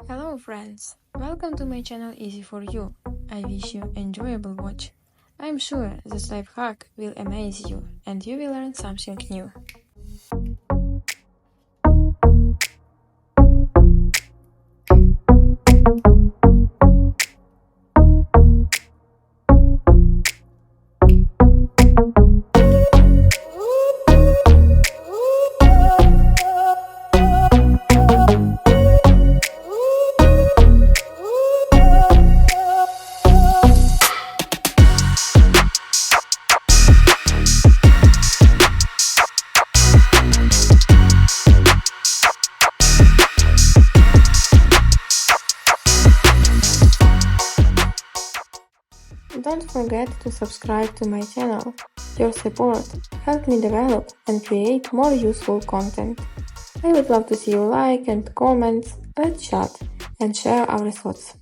Hello friends, welcome to my channel Easy for You. I wish you enjoyable watch. I'm sure this life hack will amaze you and you will learn something new. Don't forget to subscribe to my channel. Your support helps me develop and create more useful content. I would love to see you like and comment, let's chat and share our thoughts.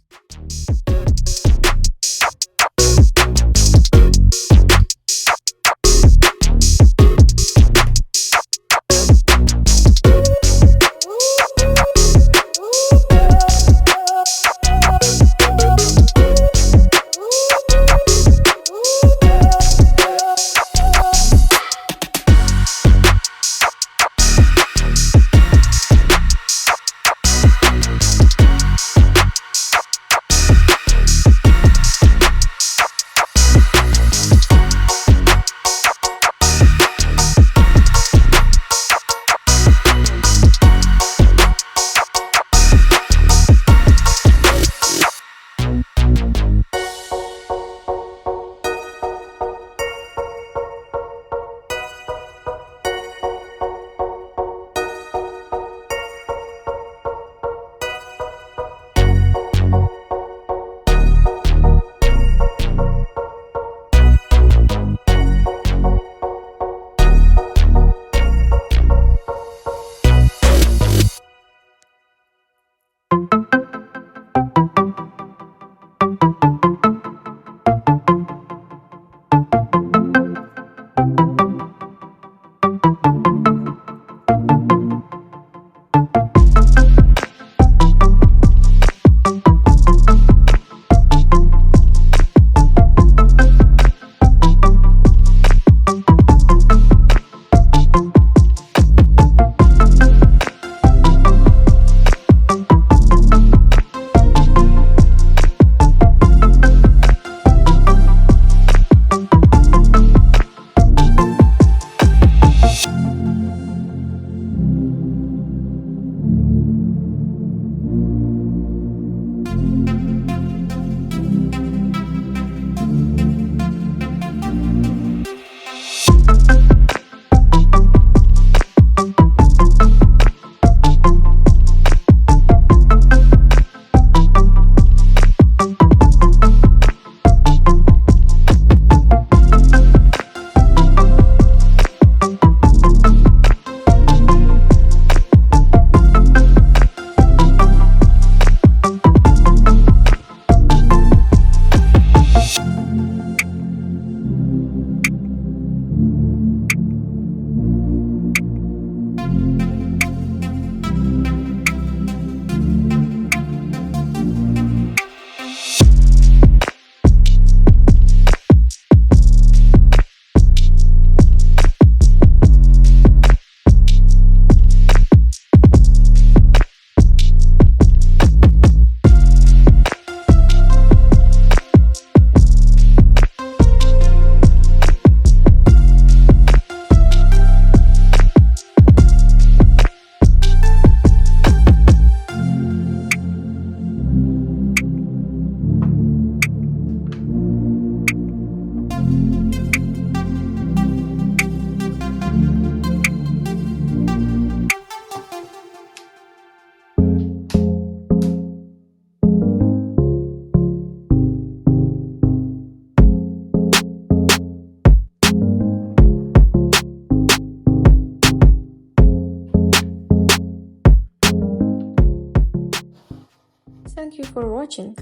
Thank you for watching.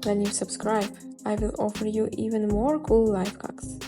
When you subscribe, I will offer you even more cool life hacks.